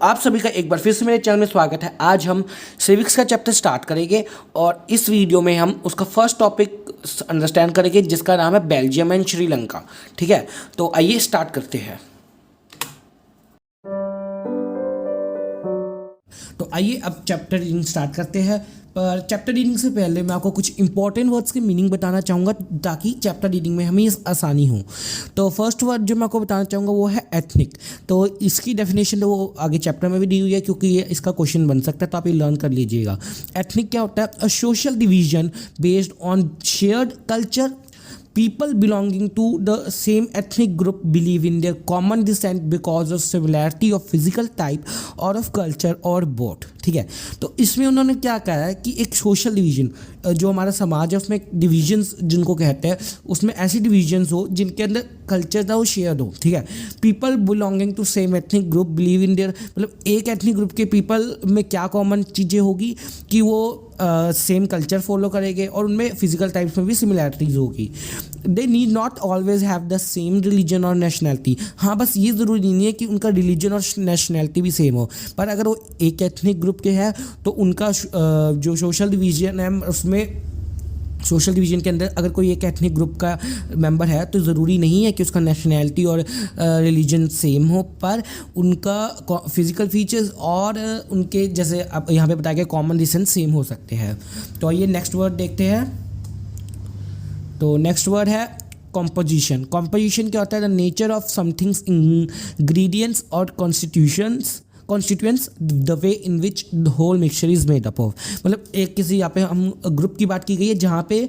आप सभी का एक बार फिर से मेरे चैनल में स्वागत है। आज हम सिविक्स का चैप्टर स्टार्ट करेंगे और इस वीडियो में हम उसका फर्स्ट टॉपिक अंडरस्टैंड करेंगे जिसका नाम है बेल्जियम एंड श्रीलंका। ठीक है, तो आइए स्टार्ट करते हैं। तो आइए अब चैप्टर रीडिंग स्टार्ट करते हैं। पर चैप्टर रीडिंग से पहले मैं आपको कुछ इंपॉर्टेंट वर्ड्स के मीनिंग बताना चाहूँगा ताकि चैप्टर रीडिंग में हमें आसानी हो। तो फर्स्ट वर्ड जो मैं आपको बताना चाहूँगा वो है एथनिक। तो इसकी डेफिनेशन तो वो आगे चैप्टर में भी दी हुई है क्योंकि ये इसका क्वेश्चन बन सकता है, तो आप ये लर्न कर लीजिएगा। एथनिक क्या होता है? A social division based on shared culture. People belonging to the same ethnic group believe in their common descent because of similarity of physical type or of culture or both। ठीक है, तो इसमें उन्होंने क्या कहा है कि एक सोशल डिवीजन, जो हमारा समाज है उसमें डिवीजन्स जिनको कहते हैं, उसमें ऐसी डिवीजन्स हो जिनके अंदर कल्चर था वो शेयर हो। ठीक है, people belonging to same ethnic group believe in their, मतलब एक एथनिक ग्रुप के पीपल में क्या कॉमन चीज़ें होगी कि वो सेम कल्चर फॉलो करेंगे और उनमें फिजिकल टाइप्स में भी सिमिलैरिटीज होगी। They need not always have the same religion और नेशनैलिटी। हाँ, बस ये ज़रूरी नहीं है कि उनका रिलीजन और नेशनैलिटी भी सेम हो, पर अगर वो एक एथनिक ग्रुप के हैं तो उनका जो सोशल डिवीजन है उसमें सोशल डिवीजन के अंदर अगर कोई एक एथनिक ग्रुप का मेंबर है तो ज़रूरी नहीं है कि उसका नेशनैलिटी और रिलीजन सेम हो, पर उनका फिजिकल फीचर्स और उनके जैसे अब यहाँ पे बताया गया कॉमन डिसेंट सेम हो सकते हैं। तो आइए नेक्स्ट वर्ड देखते हैं। तो नेक्स्ट वर्ड है कॉम्पोजिशन। कॉम्पोजिशन क्या होता है? The nature of something's ingredients और constituents the way in which the whole mixture is made up of. मतलब एक किसी यहाँ पे हम ग्रुप की बात की गई है जहाँ पे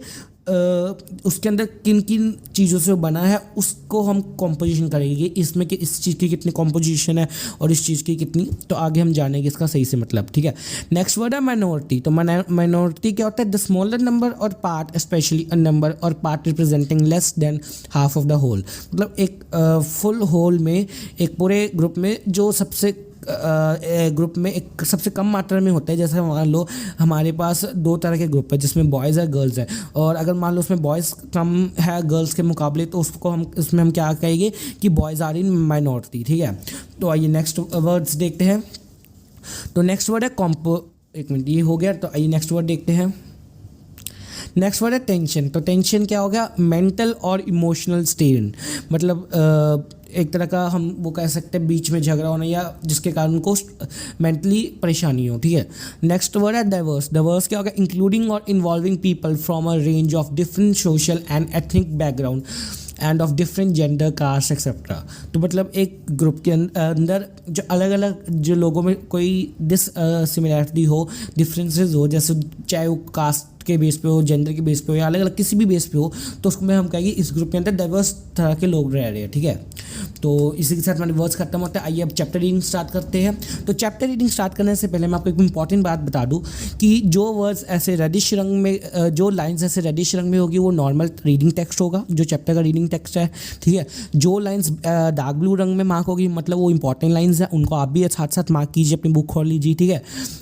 उसके अंदर किन किन चीज़ों से बना है उसको हम कॉम्पोजिशन करेंगे, इसमें कि इस चीज़ की कितनी कॉम्पोजिशन है और इस चीज़ की कितनी, तो आगे हम जानेंगे इसका सही से मतलब। ठीक है, नेक्स्ट वर्ड है माइनॉरिटी। तो माइनॉरिटी क्या होता है? The smaller number or part, specially a number or part representing less than half of the whole. मतलब एक फुल होल में, एक पूरे ग्रुप में जो सबसे ग्रुप में एक सबसे कम मात्रा में होता है। जैसे मान लो हमारे पास दो तरह के ग्रुप है जिसमें बॉयज़ है गर्ल्स है, और अगर मान लो उसमें बॉयज़ कम है गर्ल्स के मुकाबले तो उसको हम इसमें हम क्या कहेंगे कि बॉयज़ आर इन माइनॉरिटी। ठीक है, तो आइए नेक्स्ट वर्ड्स देखते हैं। तो नेक्स्ट वर्ड है एक मिनट, ये हो गया। तो आइए नेक्स्ट वर्ड देखते हैं। नेक्स्ट वर्ड है टेंशन। तो टेंशन क्या हो गया? मेंटल और इमोशनल स्टेन। मतलब एक तरह का हम वो कह सकते हैं बीच में झगड़ा होना या जिसके कारण उनको मेंटली परेशानी हो। ठीक है, नेक्स्ट वर्ड है डाइवर्स। डाइवर्स क्या होगा? Including or involving people from a range of different social and ethnic background and of different gender, caste etcetera. तो मतलब एक ग्रुप के अंदर जो अलग अलग जो लोगों में कोई सिमिलैरिटी हो, डिफरेंसेस हो, जैसे चाहे वो कास्ट के बेस पे हो, जेंडर के बेस पे हो या अलग अलग किसी भी बेस पे हो, तो उसको में हम कहेंगे इस ग्रुप के अंदर डाइवर्स तरह के लोग रह रहे हैं। ठीक है, तो इसी के साथ हमारे वर्ड्स खत्म होता है। आइए अब चैप्टर रीडिंग स्टार्ट करते हैं। तो चैप्टर रीडिंग स्टार्ट करने से पहले मैं आपको एक इंपॉर्टेंट बात बता दूं कि जो वर्ड्स ऐसे रेडिश रंग में, जो लाइंस ऐसे रेडिश रंग में होगी वो नॉर्मल रीडिंग टेक्स्ट होगा, जो चैप्टर का रीडिंग टेक्स्ट है। ठीक है, जो लाइंस डार्क ब्लू रंग में मार्क होगी मतलब वो इंपॉर्टेंट लाइंस हैं, उनको आप भी साथ साथ मार्क कीजिए, अपनी बुक खोल लीजिए। ठीक है,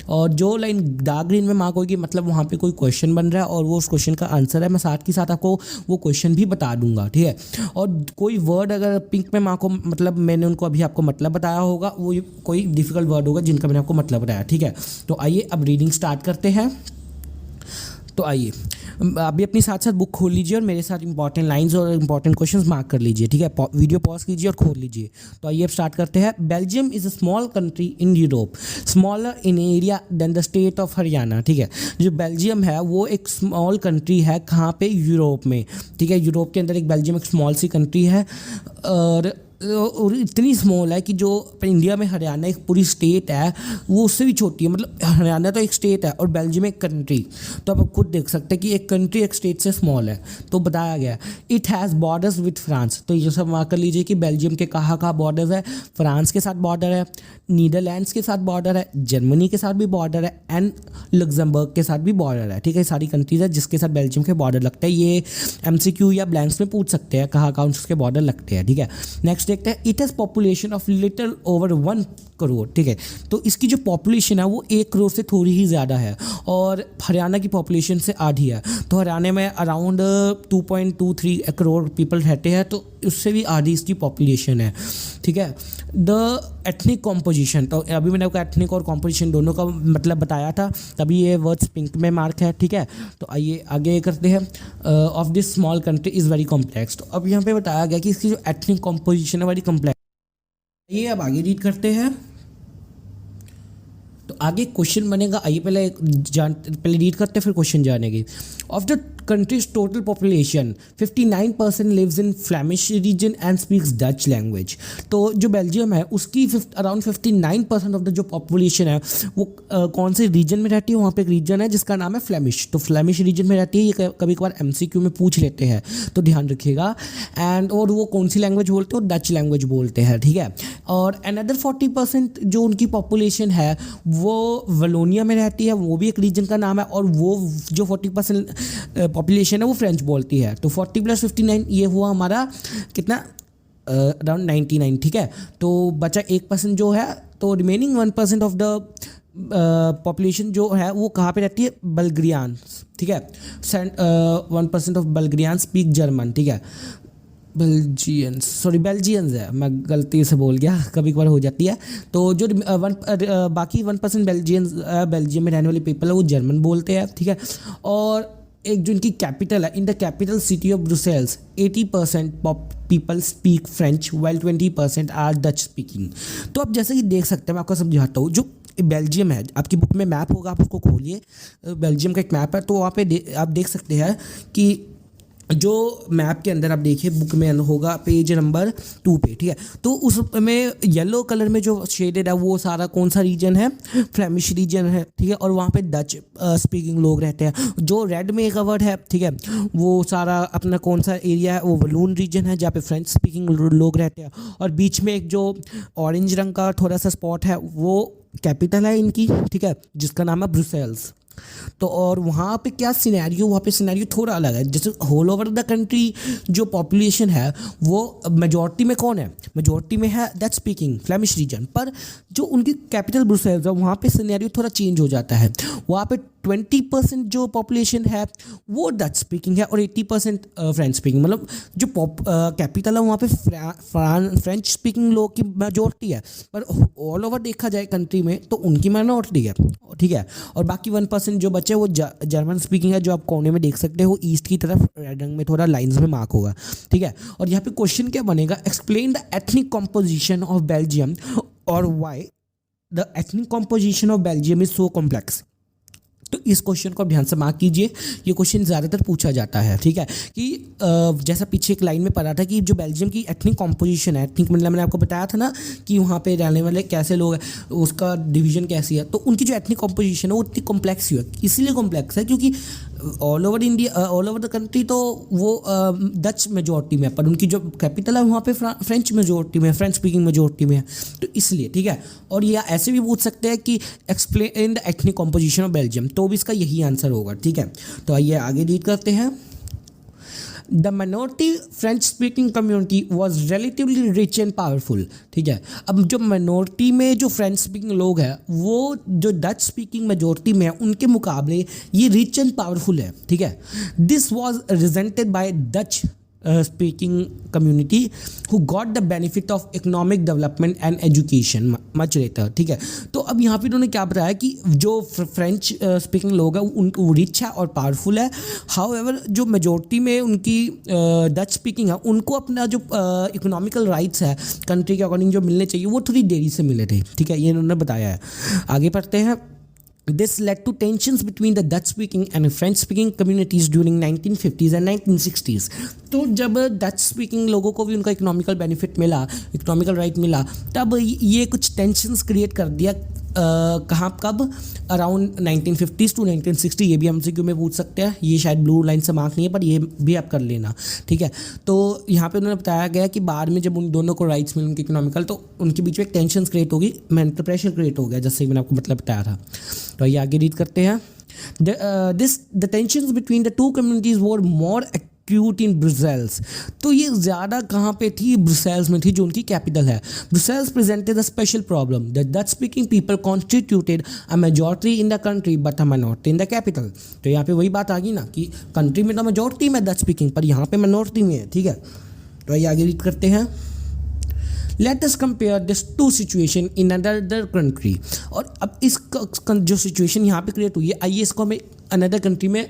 और जो लाइन डार्क ग्रीन में मार्क होगी मतलब वहाँ पर कोई क्वेश्चन बन रहा है और वो उस क्वेश्चन का आंसर है। मैं साथ ही साथ आपको वो क्वेश्चन भी बता दूंगा। ठीक है, और कोई वर्ड अगर पिंक में मार्क हो मतलब मैंने उनको अभी आपको मतलब बताया होगा, वो कोई डिफिकल्ट वर्ड होगा जिनका मैंने आपको मतलब बताया। ठीक है, तो आइए अब रीडिंग स्टार्ट करते हैं। तो आइए अभी अपनी साथ साथ बुक खोल लीजिए और मेरे साथ इंपॉर्टेंट लाइंस और इंपॉर्टेंट क्वेश्चंस मार्क कर लीजिए। ठीक है, वीडियो पॉज कीजिए और खोल लीजिए। तो आइए अब स्टार्ट करते हैं। Belgium is a small country in Europe, smaller in area than the state of Haryana. ठीक है, जो बेल्जियम है वो एक स्मॉल कंट्री है, कहाँ पे? यूरोप में। ठीक है, यूरोप के अंदर एक बेल्जियम एक स्मॉल सी कंट्री है और इतनी स्मॉल है कि जो इंडिया में हरियाणा एक पूरी स्टेट है वो उससे भी छोटी है। मतलब हरियाणा तो एक स्टेट है और बेल्जियम एक कंट्री, तो आप खुद देख सकते हैं कि एक कंट्री एक स्टेट से स्मॉल है। तो बताया गया it has borders with France. तो ये सब मार्क कर लीजिए कि बेल्जियम के कहाँ कहाँ बॉर्डर्स है। फ्रांस के साथ बॉर्डर है, नीदरलैंड्स के साथ बॉर्डर है, जर्मनी के साथ भी बॉर्डर है एंड लग्जमबर्ग के साथ भी बॉर्डर है। ठीक है, सारी कंट्रीज है जिसके साथ बेल्जियम के बॉर्डर लगते हैं। ये MCQ या ब्लैंक्स में पूछ सकते हैं कहाँ कहाँ उसके बॉर्डर लगते हैं। ठीक है, नेक्स्ट देखते हैं, it has population of little over 1 crore, ठीक है। तो इसकी जो पॉपुलेशन है वो 1 करोड़ से थोड़ी ही ज़्यादा है और हरियाणा की पॉपुलेशन से आधी है। तो हरियाणा में अराउंड 2.23 करोड़ पीपल रहते हैं, तो उससे भी आधी इसकी पॉपुलेशन है, ठीक है। द एथनिक कॉम्पोजिशन, तो अभी मैंने आपको एथनिक और कॉम्पोजिशन दोनों का मतलब बताया था, तभी ये वर्ड्स पिंक में मार्क है, ठीक है। तो आइए आगे करते हैं। Of this small country is very complex. तो अब यहाँ पे बताया गया कि इसकी जो एथनिक कॉम्पोजिशन है वेरी कॉम्प्लेक्स। ये अब आगे रीड करते हैं। तो आगे क्वेश्चन बनेगा, आइए पहले रीड करते हैं फिर क्वेश्चन जानेंगे। Of the country's total population 59% lives in Flemish region and speaks Dutch language। तो जो बेल्जियम है उसकी अराउंड 59% ऑफ द जो पॉपुलेशन है वो कौन से रीजन में रहती है, वहाँ पे एक रीजन है जिसका नाम है फ्लेमिश। तो फ्लेमिश रीजन में रहती है, ये कभी कभार MCQ में पूछ लेते हैं तो ध्यान रखिएगा। एंड और वो कौन सी लैंग्वेज बोलते हैं, डच लैंग्वेज बोलते हैं, ठीक है। और अनदर 40% जो उनकी पॉपुलेशन है वो वलोनिया में रहती है, वो भी एक रीजन का नाम है। और वो जो 40% पॉपुलेशन है वो फ्रेंच बोलती है। तो 40 + 59 ये हुआ हमारा कितना, अराउंड 99, ठीक है। तो बचा 1% जो है, तो रिमेनिंग 1% ऑफ द पॉपुलेशन जो है वो कहाँ पे रहती है, बल्गेरियंस, ठीक है। 1% ऑफ बल्गेरियंस स्पीक जर्मन, ठीक है। बेल्जियंस है, मैं गलती से बोल गया, कभी कभार हो जाती है। तो जो बाकी 1% बेल्जियम में रहने वाले पीपल है वो जर्मन बोलते हैं, ठीक है। और एक जो इनकी कैपिटल है, in the capital city of Brussels 80% people speak French while 20% are Dutch speaking. तो आप जैसे कि देख सकते हैं, मैं आपको समझाता हूँ। जो बेल्जियम है, आपकी बुक में मैप होगा, आप उसको खोलिए, बेल्जियम का एक मैप है, तो वहाँ पे आप देख सकते हैं कि जो मैप के अंदर आप देखिए बुक में होगा पेज नंबर 2 पे, ठीक है। तो उसमें येलो कलर में जो शेडेड है वो सारा कौन सा रीजन है, फ्लेमिश रीजन है, ठीक है। और वहाँ पे डच स्पीकिंग लोग रहते हैं। जो रेड में कवर्ड है, ठीक है, वो सारा अपना कौन सा एरिया है, वो वलून रीजन है जहाँ पे फ्रेंच स्पीकिंग लोग रहते हैं। और बीच में एक जो ऑरेंज रंग का थोड़ा सा स्पॉट है वो कैपिटल है इनकी, ठीक है, जिसका नाम है ब्रुसेल्स। तो और वहाँ पे क्या सिनेरियो, वहाँ पे सिनेरियो थोड़ा अलग है। जैसे होल ओवर द कंट्री जो पॉपुलेशन है वो मेजॉरिटी में कौन है, मेजॉरिटी में है डच स्पीकिंग फ्लेमिश रीजन। पर जो उनकी कैपिटल ब्रुसेल्स है वहाँ पे सिनेरियो थोड़ा चेंज हो जाता है। वहाँ पे 20% जो पॉपुलेशन है वो डच स्पीकिंग है और 80% फ्रेंच स्पीकिंग। मतलब जो कैपिटल है वहाँ पे फ्रेंच स्पीकिंग लोग की मेजॉरिटी है, पर ऑल ओवर देखा जाए कंट्री में तो उनकी माइनॉरिटी है, ठीक है। और बाकी 1% जो बचे वो जर्मन स्पीकिंग है, जो आप कोने में देख सकते हो ईस्ट की तरफ रेड रंग में थोड़ा लाइंस में मार्क होगा, ठीक है। और यहाँ पे क्वेश्चन क्या बनेगा, explain the ethnic composition of Belgium और why the ethnic composition of Belgium is so complex. तो इस क्वेश्चन को आप ध्यान से मार्क कीजिए, ये क्वेश्चन ज़्यादातर पूछा जाता है, ठीक है। कि जैसा पीछे एक लाइन में पढ़ा था कि जो बेल्जियम की एथनिक कॉम्पोजिशन है, एथनिक मतलब मैंने आपको बताया था ना कि वहाँ पे रहने वाले कैसे लोग हैं, उसका डिवीजन कैसी है। तो उनकी जो एथनिक कॉम्पोजिशन है वो इतनी कॉम्प्लेक्स ही है, इसीलिए कॉम्प्लेक्स है क्योंकि all over India, all over the country तो वो डच मेजॉरिटी में है, पर उनकी जो कैपिटल है वहाँ पे फ्रेंच मेजॉरिटी में है, फ्रेंच स्पीकिंग मेजॉरिटी में है, तो इसलिए, ठीक है। और ये ऐसे भी पूछ सकते हैं कि explain the ethnic composition of Belgium, तो भी इसका यही आंसर होगा, ठीक है। तो आइए आगे रीड करते हैं। The minority French speaking community was relatively rich and powerful, ठीक है। अब जो माइनॉरिटी में जो फ्रेंच स्पीकिंग लोग हैं वो जो डच स्पीकिंग मेजॉरिटी में है उनके मुकाबले ये रिच एंड पावरफुल है, ठीक है। This was resented by Dutch speaking community who got the benefit of economic development and education much later, ठीक है। तो अब यहाँ पे इन्होंने क्या बताया कि जो फ्रेंच स्पीकिंग लोग हैं उनको रिच है और पावरफुल है। हाउएवर जो मेजॉरिटी में उनकी डच स्पीकिंग है उनको अपना जो इकोनॉमिकल राइट्स है कंट्री के अकॉर्डिंग जो मिलने चाहिए वो थोड़ी देरी से मिले थे, ठीक है, ये इन्होंने बताया है। आगे पढ़ते हैं। This led to tensions between the Dutch-speaking and French-speaking communities during 1950s and 1960s। तो जब डच स्पीकिंग लोगों को भी उनका इकोनॉमिकल बेनिफिट मिला, इकोनॉमिकल राइट मिला, तब ये कुछ टेंशन्स क्रिएट कर दिया। कहाँ कब, अराउंड 1950s to 1960। ये भी MCQ में पूछ सकते हैं, ये शायद ब्लू लाइन से मार्क नहीं है पर ये भी आप कर लेना, ठीक है। तो यहाँ पे उन्होंने बताया गया कि बाद में जब उन दोनों को राइट्स मिले उनके इकोनॉमिकल, तो उनके बीच में एक टेंशन क्रिएट होगी, मेंटल प्रेशर क्रिएट हो गया, जैसे मैंने आपको मतलब बताया था। तो ये आगे रीड करते हैं। The tensions between the two communities were more acute in Brussels. तो ये ज़्यादा कहाँ पे थी? ब्रुसेल्स में थी, जो उनकी कैपिटल है। Brussels presented a special problem, the Dutch speaking people constituted a majority in the country but a minority in the capital. तो यहाँ पे वही बात आ गई ना कि कंट्री में तो मेजॉरिटी में डच स्पीकिंग, पर यहाँ पे माइनॉरिटी में है, ठीक है। तो आइए आगे रीड करते हैं। Let us compare this to situation in another country. और अब इस जो सिचुएशन यहाँ पे क्रिएट हुई है, आइए इसको हमें अनदर कंट्री में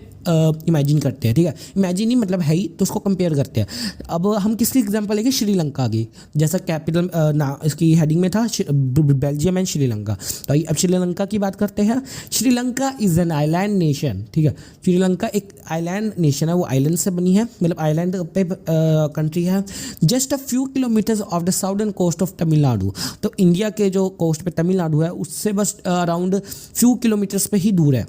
इमेजिन करते हैं, ठीक है। इमेजिन ही मतलब है ही, तो उसको कंपेयर करते हैं। अब हम किसकी एग्जांपल लेंगे? श्रीलंका की। जैसा कैपिटल ना इसकी हेडिंग में था बेल्जियम एंड श्रीलंका। तो अब श्रीलंका की बात करते हैं। Sri Lanka is an island nation, ठीक है। श्रीलंका एक आइलैंड नेशन है, वो आइलैंड से बनी है, मतलब आइलैंड पे कंट्री है। Just a few kilometres off the southern coast of Tamil Nadu. तो इंडिया के जो कोस्ट पे तमिलनाडु है, उससे बस अराउंड फ्यू किलोमीटर्स पे ही दूर है।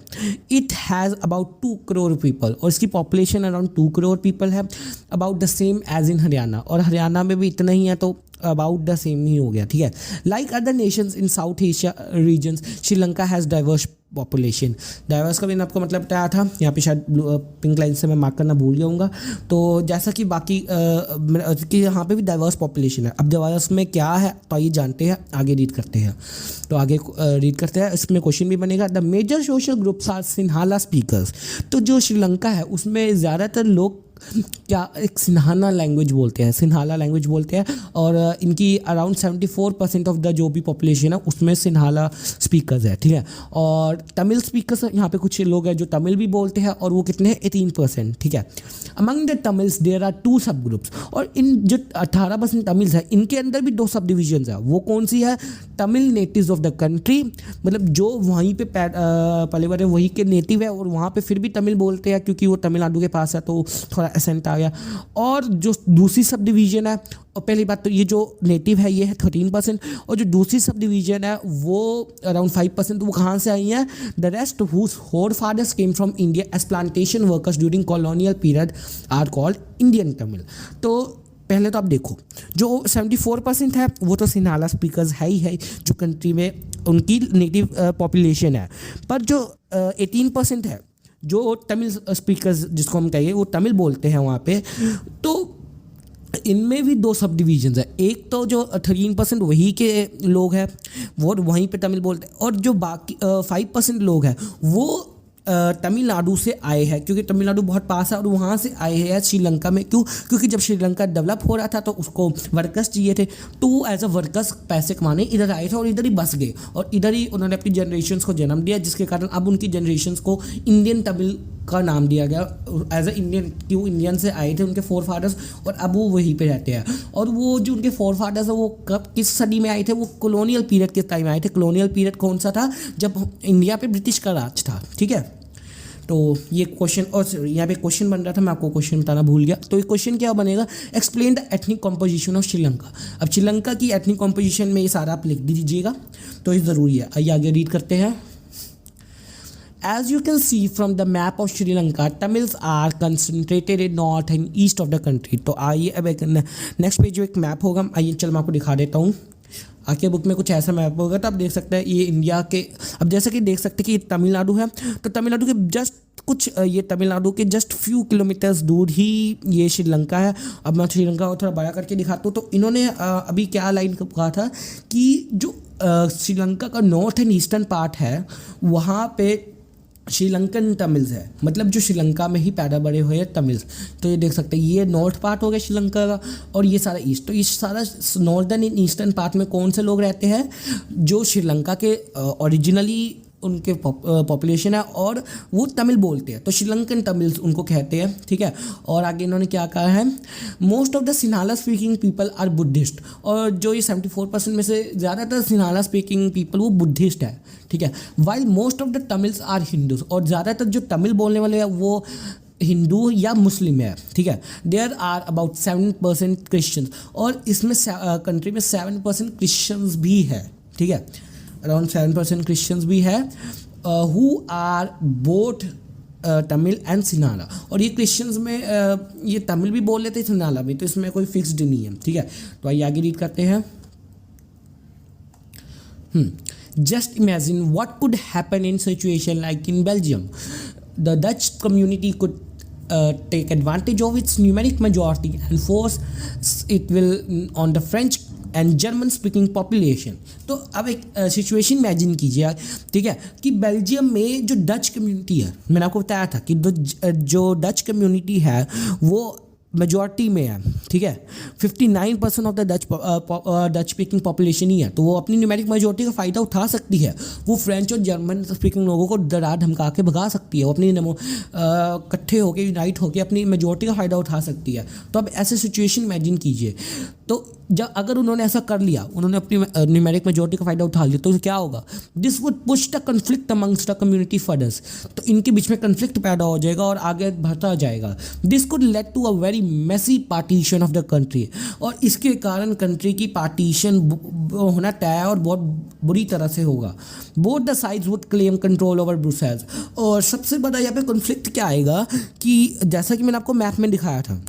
It has about 2 crore people, और इसकी पॉपुलेशन अराउंड 2 करोड़ पीपल है। About the same as in Haryana, और हरियाणा में भी इतना ही है, तो अबाउट द सेम ही हो गया, ठीक है। Like other nations in South Asia regions, Sri Lanka has diverse population. Diverse का भी आपको मतलब बताया था, यहाँ पे शायद पिंक लाइन से मैं मार्क करना भूल गया हूँगा। तो जैसा कि बाकी कि यहाँ पे भी डाइवर्स पॉपुलेशन है। अब डाइवर्स में क्या है तो ये जानते हैं, आगे रीड करते हैं। तो आगे रीड करते हैं, इसमें क्वेश्चन भी बनेगा। The major social groups are Sinhala speakers. तो जो श्रीलंका है उसमें ज़्यादातर लोग क्या एक सिन्हाला लैंग्वेज बोलते हैं, सिन्हाला लैंग्वेज बोलते हैं। और इनकी अराउंड 74% ऑफ द जो भी पॉपुलेशन है उसमें सिन्हाला स्पीकर्स है, ठीक है। और तमिल स्पीकर्स यहाँ पे कुछ लोग हैं जो तमिल भी बोलते हैं, और वो कितने हैं? 18%, ठीक है। Among the Tamils there are 2 sub groups. और इन जो 18% तमिल्स है, इनके अंदर भी 2 सब डिविजन्स है। वो कौन सी है? Tamil natives of the country, मतलब जो वहीं पे पले बड़े वहीं के नेटिव है, और वहाँ पे फिर भी तमिल बोलते हैं क्योंकि वो तमिलनाडु के पास है, तो थोड़ा एसेंट आ गया। और जो दूसरी सब डिवीजन है, और पहली बात तो ये जो नेटिव है ये है 13%, और जो दूसरी सब डिवीजन है वो अराउंड 5%। वो कहाँ से आई हैं? The rest whose forefathers came from India as plantation workers during colonial period are called Indian Tamil. तो पहले तो आप देखो, जो 74% है वो तो सिन्हाला स्पीकर्स है ही है, जो कंट्री में उनकी नेटिव पॉपुलेशन है। पर जो 18% है जो तमिल स्पीकर्स जिसको हम कहिए वो तमिल बोलते हैं वहाँ पे, तो इनमें भी 2 सब डिवीजन्स है। एक तो जो 13% वही के लोग हैं वो वहीं पे तमिल बोलते हैं, और जो बाकी 5% लोग हैं वो तमिलनाडु से आए हैं, क्योंकि तमिलनाडु बहुत पास है, और वहाँ से आए हैं श्रीलंका में। क्यों? क्योंकि जब श्रीलंका डेवलप हो रहा था तो उसको वर्कर्स चाहिए थे, तो वो एज अ वर्कर्स पैसे कमाने इधर आए थे, और इधर ही बस गए, और इधर ही उन्होंने अपनी जनरेशन्स को जन्म दिया, जिसके कारण अब उनकी जनरेशन्स को इंडियन तमिल का नाम दिया गया एज अ इंडियन। क्यों? इंडियन से आए थे उनके फोरफादर्स, और अब वो वहीं पे रहते हैं। और वो जो उनके फोरफादर्स है वो कब किस सदी में आए थे? वो कॉलोनियल पीरियड के टाइम आए थे। कॉलोनियल पीरियड कौन सा था? जब इंडिया पे ब्रिटिश का राज था, ठीक है। तो ये क्वेश्चन, और यहाँ पे क्वेश्चन बन रहा था, मैं आपको क्वेश्चन बताना भूल गया। तो ये क्वेश्चन क्या बनेगा? Explain the ethnic composition of Sri Lanka. अब श्रीलंका की एथनिक कॉम्पोजिशन में ये सारा आप लिख दीजिएगा, तो ये ज़रूरी है। आइए आगे रीड करते हैं। As you can see from the map of Sri Lanka, Tamils are concentrated in north and east of the country. तो आइए अब एक नेक्स्ट पेज जो एक मैप होगा, आइए चल मैं आपको दिखा देता हूँ। आके बुक में कुछ ऐसा मैप होगा, तो आप देख सकते हैं ये इंडिया के, अब जैसे कि देख सकते हैं कि ये तमिलनाडु है, तो तमिलनाडु के जस्ट कुछ ये तमिलनाडु के जस्ट फ्यू किलोमीटर्स दूर ही ये श्रीलंका है। अब मैं श्रीलंका को थोड़ा बड़ा करके दिखाता हूँ। तो इन्होंने अभी क्या लाइन कहा था कि जो श्रीलंका का नॉर्थ एंड ईस्टर्न पार्ट है वहाँ पे श्रीलंकन तमिल्स है, मतलब जो श्रीलंका में ही पैदा बड़े हुए हैं तमिल्स। तो ये देख सकते हैं ये नॉर्थ पार्ट हो गया श्रीलंका का, और ये सारा ईस्ट। तो इस सारा नॉर्दर्न एंड ईस्टर्न पार्ट में कौन से लोग रहते हैं? जो श्रीलंका के ओरिजिनली उनके पॉपुलेशन है, और वो तमिल बोलते हैं, तो श्रीलंकन तमिल्स उनको कहते हैं, ठीक है। और आगे इन्होंने क्या कहा है? Most of the Sinhala speaking people are Buddhist. और जो ये 74% में से ज़्यादातर सिन्हाला स्पीकिंग पीपल वो बुद्धिस्ट है, ठीक है। While most of the Tamils are Hindus, और ज़्यादातर जो तमिल बोलने वाले हैं वो हिंदू या मुस्लिम है, ठीक है। देयर आर अबाउट 7% क्रिश्चियंस, और इसमें कंट्री में 7% क्रिश्चियंस भी है, ठीक है। अराउंड 7% क्रिश्चियंस भी है who are both Tamil and Sinhala. और ये क्रिश्चियंस में ये तमिल भी बोल लेते हैं, सिन्हाला भी, तो इसमें कोई फिक्स्ड नहीं है, ठीक है। तो आइए आगे रीड करते हैं। Just imagine what could happen in situation like in Belgium. The Dutch community could take advantage of its numeric majority and force it will on the French and German speaking population. तो अब एक situation imagine कीजिए, ठीक है, कि Belgium में जो Dutch community है, मैंने आपको बताया था कि जो डच कम्युनिटी है वो मेजॉरिटी में है, ठीक है, 59% of the Dutch speaking population ही है, तो वो अपनी न्यूमेरिक मेजॉरिटी का फ़ायदा उठा सकती है। वो फ्रेंच और जर्मन स्पीकिंग लोगों को डरा धमका के भगा सकती है, वो अपनी इकट्ठे होकर यूनाइट होकर अपनी मेजॉरिटी का फ़ायदा उठा सकती है। तो अब ऐसे सिचुएशन इमेजिन कीजिए, तो जब अगर उन्होंने ऐसा कर लिया, उन्होंने अपनी न्यूमेरिक मेजॉरिटी का फ़ायदा उठा लिया, तो क्या होगा? This would push the conflict amongst the community furthers. तो इनके बीच में कन्फ्लिक्ट पैदा हो जाएगा और आगे बढ़ता जाएगा। This could lead to a very messy partition of the country, और इसके कारण कंट्री की पार्टीशन होना तय और बहुत बुरी तरह से होगा। Both the sides would claim control over Brussels. और सबसे बड़ा यहाँ पे कॉन्फ्लिक्ट क्या आएगा कि जैसा कि मैंने आपको मैप में दिखाया था,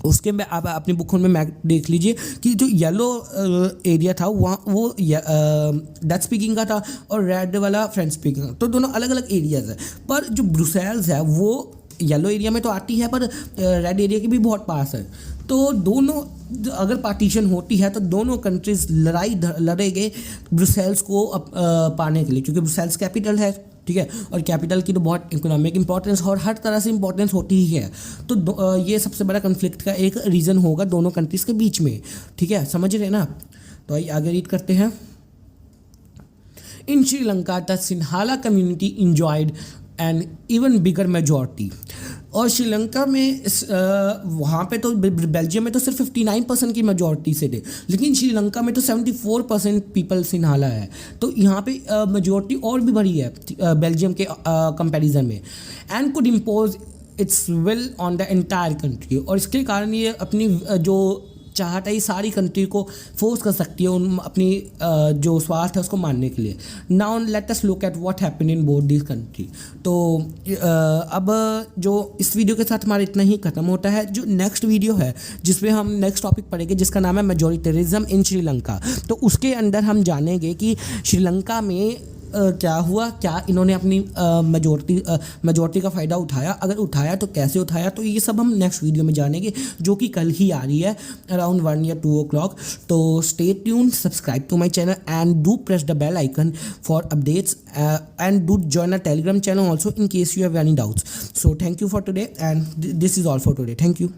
उसके में आप अपनी बुकों में मैप देख लीजिए कि जो येलो एरिया था वहाँ वो डच स्पीकिंग का था और रेड वाला फ्रेंच स्पीकिंग, तो दोनों अलग अलग एरियाज़ है। पर जो ब्रुसेल्स है वो येलो एरिया में तो आती है, पर रेड एरिया के भी बहुत पास है। तो दोनों अगर पार्टीशन होती है तो दोनों कंट्रीज लड़ाई लड़ेंगे ब्रुसेल्स को पाने के लिए, क्योंकि ब्रुसेल्स कैपिटल है, ठीक है, और कैपिटल की तो बहुत इकोनॉमिक इंपॉर्टेंस और हर तरह से इंपॉर्टेंस होती ही है। तो ये सबसे बड़ा कन्फ्लिक्ट का एक रीज़न होगा दोनों कंट्रीज़ के बीच में, ठीक है, समझ रहे हैं ना। तो आइए आगे रीड करते हैं। In Sri Lanka the Sinhala community enjoyed an even bigger majority. और श्रीलंका में वहाँ पे तो बेल्जियम में तो सिर्फ 59% की मेजॉरिटी से थे, लेकिन श्रीलंका में तो 74% पीपल सिन्हाला है। तो यहाँ पे मेजॉरिटी और भी बड़ी है बेल्जियम के कंपैरिजन में। And could impose it's will on the entire country. और इसके कारण ये अपनी जो चाहता है सारी कंट्री को फोर्स कर सकती है उन अपनी जो स्वार्थ है उसको मानने के लिए। Now let us look at what happened in both this country. तो अब जो इस वीडियो के साथ हमारा इतना ही ख़त्म होता है। जो नेक्स्ट वीडियो है जिसमें हम नेक्स्ट टॉपिक पढ़ेंगे जिसका नाम है मेजॉरिटेरिज्म इन श्रीलंका। तो उसके अंदर हम जानेंगे कि श्रीलंका में क्या हुआ, क्या इन्होंने अपनी मेजॉरिटी का फ़ायदा उठाया, अगर उठाया तो कैसे उठाया। तो ये सब हम नेक्स्ट वीडियो में जानेंगे जो कि कल ही आ रही है अराउंड 1 या 2 o'clock। तो stay tuned, subscribe to my channel and do press the bell icon for updates and do join our telegram channel also in case you have any doubts. So thank you for today and this is all for today. Thank you.